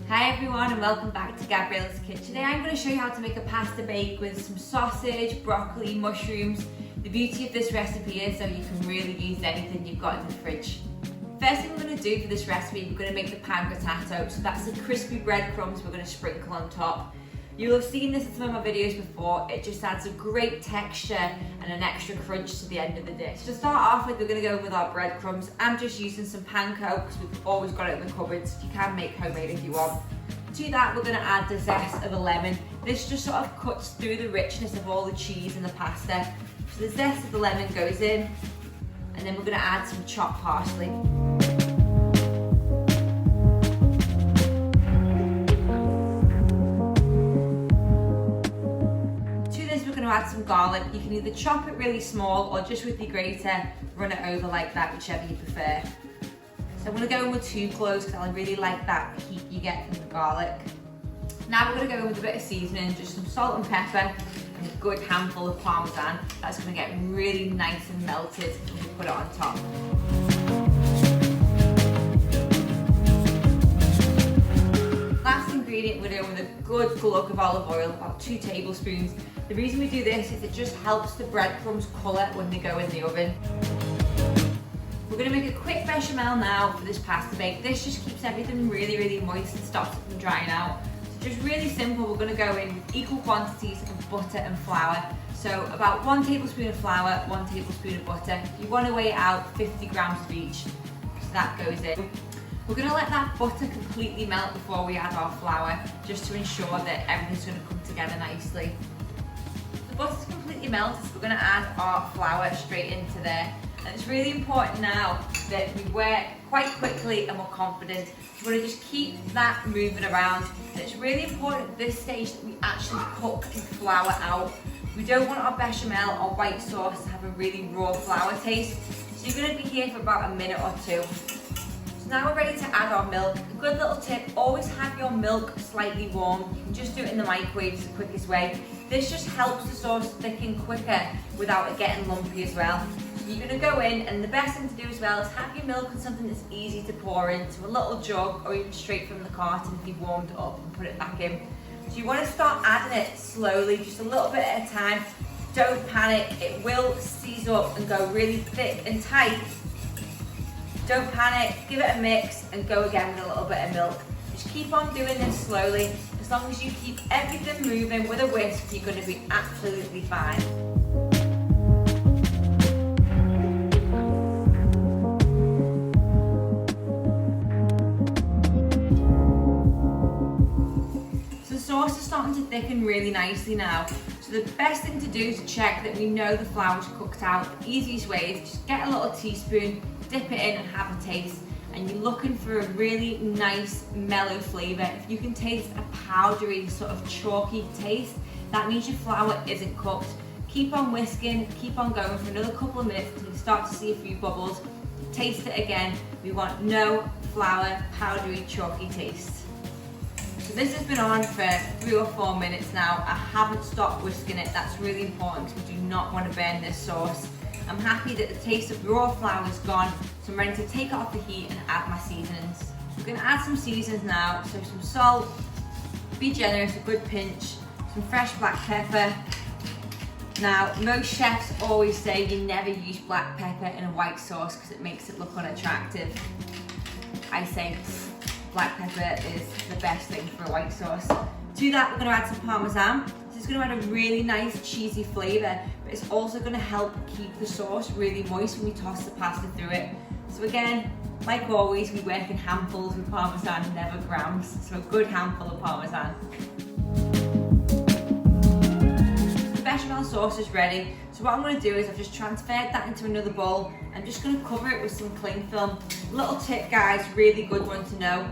Hi everyone and welcome back to Gabriella's Kitchen. Today I'm going to show you how to make a pasta bake with some sausage, broccoli, mushrooms. The beauty of this recipe is that you can really use anything you've got in the fridge. First thing we're going to do for this recipe, we're going to make the pancreato. So that's the crispy breadcrumbs we're going to sprinkle on top. You'll have seen this in some of my videos before. It just adds a great texture and an extra crunch to the end of the dish. To start off with, we're going to go with our breadcrumbs. I'm just using some panko because we've always got it in the cupboards. You can make homemade if you want. To that, we're going to add the zest of a lemon. This just sort of cuts through the richness of all the cheese and the pasta. So the zest of the lemon goes in, and then we're going to add some chopped parsley. Add some garlic. You can either chop it really small or just with your grater run it over like that, whichever you prefer. So I'm going to go in with 2 cloves because I really like that heat you get from the garlic. Now we're going to go in with a bit of seasoning, just some salt and pepper and a good handful of Parmesan. That's going to get really nice and melted when we put it on top. Last ingredient, we're doing with a good glug of olive oil, about 2 tablespoons. The reason we do this is it just helps the breadcrumbs colour when they go in the oven. We're going to make a quick bechamel now for this pasta bake. This just keeps everything really moist and stops it from drying out. So just really simple, we're going to go in with equal quantities of butter and flour. So about 1 tablespoon of flour, 1 tablespoon of butter. If you want to weigh it out, 50 grams of each. So that goes in. We're going to let that butter completely melt before we add our flour, just to ensure that everything's going to come together nicely. The butter's completely melted, so we're going to add our flour straight into there. And it's really important now that we work quite quickly and we're confident. So we're going to just keep that moving around. And it's really important at this stage that we actually cook the flour out. We don't want our bechamel or white sauce to have a really raw flour taste. So you're going to be here for about a minute or 2. So now we're ready to add our milk. A good little tip, always have your milk slightly warm. You can just do it in the microwave, it's the quickest way. This just helps the sauce thicken quicker without it getting lumpy as well. So you're going to go in, and the best thing to do as well is have your milk in something that's easy to pour into, a little jug or even straight from the carton if you've warmed it up and put it back in. So you want to start adding it slowly, just a little bit at a time. Don't panic, it will seize up and go really thick and tight. Don't panic, give it a mix and go again with a little bit of milk. Just keep on doing this slowly. As long as you keep everything moving with a whisk, you're going to be absolutely fine. So the sauce is starting to thicken really nicely now. So the best thing to do is to check that we know the flour's cooked out. The easiest way is just get a little teaspoon, dip it in and have a taste. And you're looking for a really nice mellow flavour. If you can taste a powdery sort of chalky taste, that means your flour isn't cooked. Keep on whisking, keep on going for another couple of minutes until you start to see a few bubbles. Taste it again. We want no flour, powdery, chalky taste. So this has been on for 3 or 4 minutes now. I haven't stopped whisking it. That's really important because we do not want to burn this sauce. I'm happy that the taste of raw flour is gone, so I'm ready to take it off the heat and add my seasonings. We're going to add some seasonings now, so some salt, be generous, a good pinch, some fresh black pepper. Now, most chefs always say you never use black pepper in a white sauce because it makes it look unattractive. I say black pepper is the best thing for a white sauce. To that, we're going to add some Parmesan. It's going to add a really nice cheesy flavour, but it's also going to help keep the sauce really moist when we toss the pasta through it. So again, like always, we work in handfuls with Parmesan, never grams. So a good handful of Parmesan. The bechamel sauce is ready. So what I'm going to do is I've just transferred that into another bowl. I'm just going to cover it with some cling film. Little tip guys, really good one to know.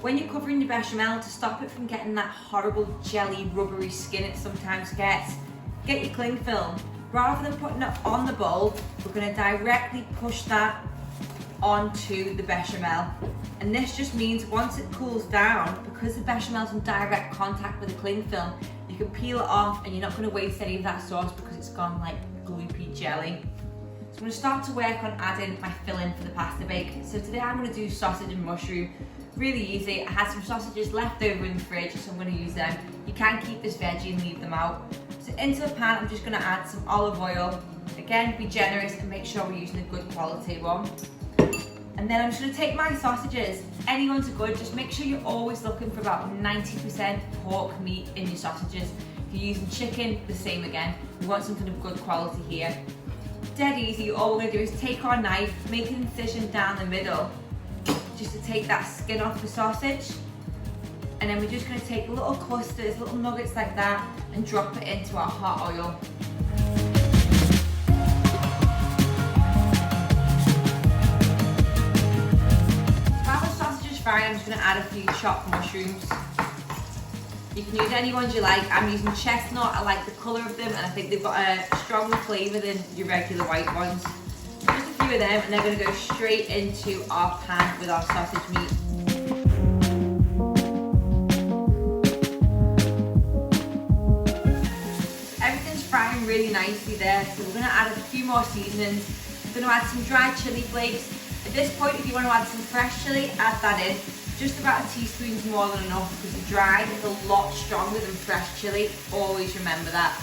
When you're covering your bechamel, to stop it from getting that horrible jelly, rubbery skin it sometimes gets, get your cling film. Rather than putting it on the bowl, we're going to directly push that onto the bechamel. And this just means once it cools down, because the bechamel's in direct contact with the cling film, you can peel it off and you're not going to waste any of that sauce because it's gone like gloopy jelly. So I'm going to start to work on adding my filling for the pasta bake. So today I'm going to do sausage and mushroom. Really easy. I had some sausages left over in the fridge, so I'm going to use them. You can keep this veggie and leave them out. So into a pan, I'm just going to add some olive oil. Again, be generous and make sure we're using a good quality one. And then I'm just going to take my sausages. Anyone's are good, just make sure you're always looking for about 90% pork meat in your sausages. If you're using chicken, the same again. We want something of good quality here. Dead easy, all we're going to do is take our knife, make an incision down the middle, just to take that skin off the sausage. And then we're just going to take little clusters, little nuggets like that, and drop it into our hot oil. I'm just going to add a few chopped mushrooms. You can use any ones you like. I'm using chestnut. I like the colour of them, and I think they've got a stronger flavour than your regular white ones. Just a few of them, and they're going to go straight into our pan with our sausage meat. Everything's frying really nicely there, so we're going to add a few more seasonings. I'm going to add some dried chilli flakes. At this point, if you want to add some fresh chilli, add that in. Just about a teaspoon's more than enough, because the dried is a lot stronger than fresh chilli. Always remember that.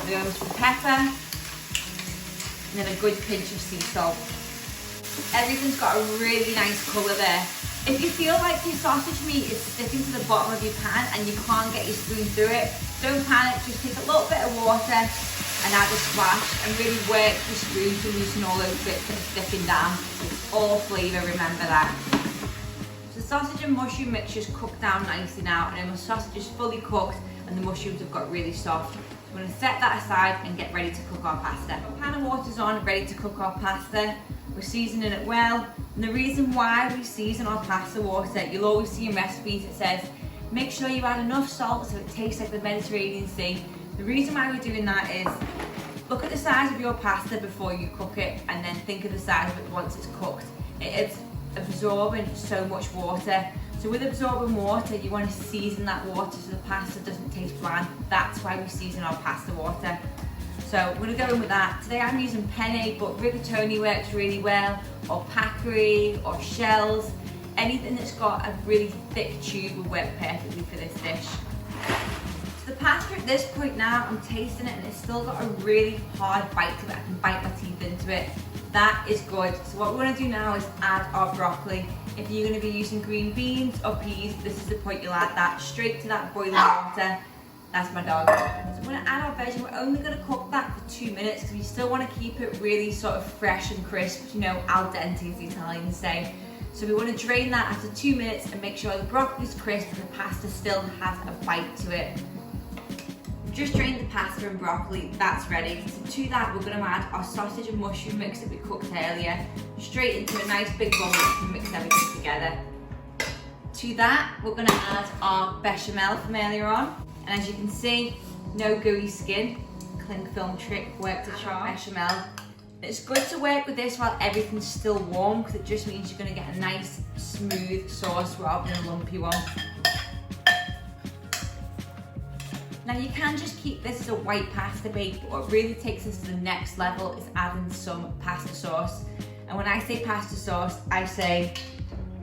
Then some pepper, and then a good pinch of sea salt. Everything's got a really nice colour there. If you feel like your sausage meat is sticking to the bottom of your pan and you can't get your spoon through it, don't panic, just take a little bit of water and add a splash and really work your spoon to loosen all those bits that are sticking down. It's all flavour, remember that. So the sausage and mushroom mixture's cooked down nicely now, and then the sausage is fully cooked and the mushrooms have got really soft. So we're going to set that aside and get ready to cook our pasta. Our pan of water's on, ready to cook our pasta. We're seasoning it well, and the reason why we season our pasta water, you'll always see in recipes it says, make sure you add enough salt so it tastes like the Mediterranean Sea. The reason why we're doing that is, look at the size of your pasta before you cook it, and then think of the size of it once it's cooked. It's absorbing so much water. So with absorbing water, you want to season that water so the pasta doesn't taste bland. That's why we season our pasta water. So we're going to go in with that. Today I'm using penne, but rigatoni works really well, or packery, or shells. Anything that's got a really thick tube will work perfectly for this dish. So the pasta at this point now, I'm tasting it and it's still got a really hard bite to it. I can bite my teeth into it. That is good. So what we're going to do now is add our broccoli. If you're going to be using green beans or peas, this is the point you'll add that straight to that boiling water. That's my dog. So we're going to add our veg, and we're only going to cook that for 2 minutes because we still want to keep it really sort of fresh and crisp, you know, al dente as the Italians say. So we want to drain that after 2 minutes and make sure the broccoli's crisp and the pasta still has a bite to it. Just drained the pasta and broccoli, that's ready. So to that we're going to add our sausage and mushroom mix that we cooked earlier, straight into a nice big bowl and mix everything together. To that we're going to add our bechamel from earlier on, and as you can see, no gooey skin. Cling film trick worked a charm. Bechamel. It's good to work with this while everything's still warm, because it just means you're going to get a nice smooth sauce rather than a lumpy one. Now you can just keep this as a white pasta bake, but what really takes us to the next level is adding some pasta sauce. And when I say pasta sauce, I say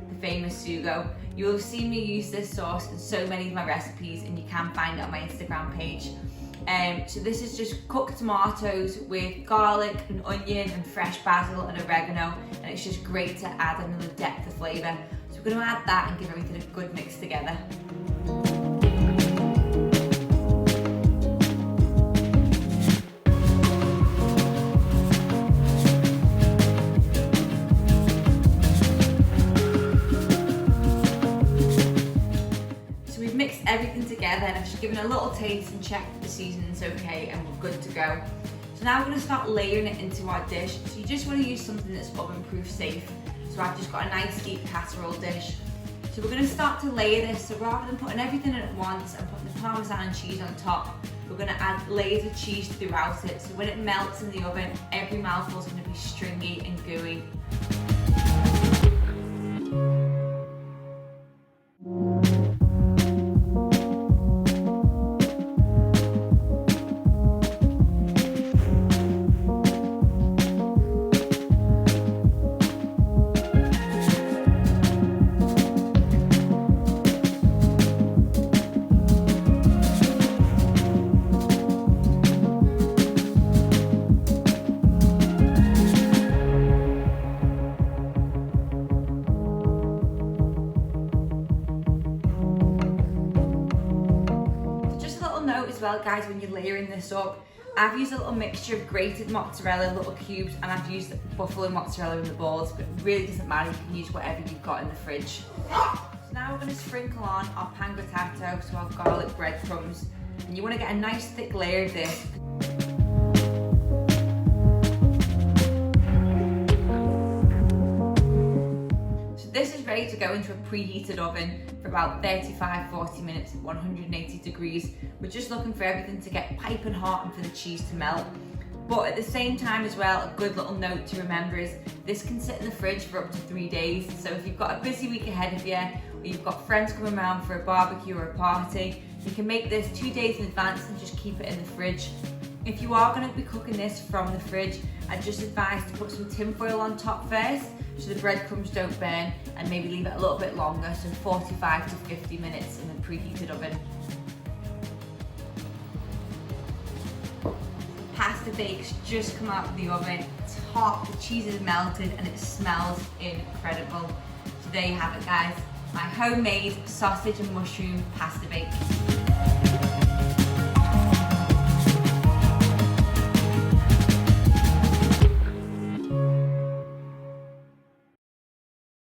the famous Sugo. You'll have seen me use this sauce in so many of my recipes, and you can find it on my Instagram page. So this is just cooked tomatoes with garlic and onion and fresh basil and oregano, and it's just great to add another depth of flavour. So we're going to add that and give everything a good mix together. Everything together, and I've just given a little taste and checked that the seasoning's okay and we're good to go. So now we're going to start layering it into our dish. So you just want to use something that's oven-proof safe. So I've just got a nice deep casserole dish. So we're going to start to layer this. So rather than putting everything in at once and putting the Parmesan and cheese on top, we're going to add layers of cheese throughout it. So when it melts in the oven, every mouthful is going to be stringy and gooey. well, guys, when you're layering this up, I've used a little mixture of grated mozzarella, little cubes, and I've used buffalo mozzarella in the balls, but it really doesn't matter, you can use whatever you've got in the fridge. So now we're going to sprinkle on our pan grattato, so our garlic breadcrumbs, and you want to get a nice thick layer of this. This is ready to go into a preheated oven for about 35-40 minutes at 180 degrees. We're just looking for everything to get piping hot and for the cheese to melt. But at the same time as well, a good little note to remember is this can sit in the fridge for up to 3 days. So if you've got a busy week ahead of you, or you've got friends coming around for a barbecue or a party, you can make this 2 days in advance and just keep it in the fridge. If you are going to be cooking this from the fridge, I'd just advise to put some tin foil on top first so the breadcrumbs don't burn, and maybe leave it a little bit longer, so 45 to 50 minutes in the preheated oven. Pasta bake's just come out of the oven. It's hot, the cheese is melted, and it smells incredible. So there you have it, guys, my homemade sausage and mushroom pasta bake.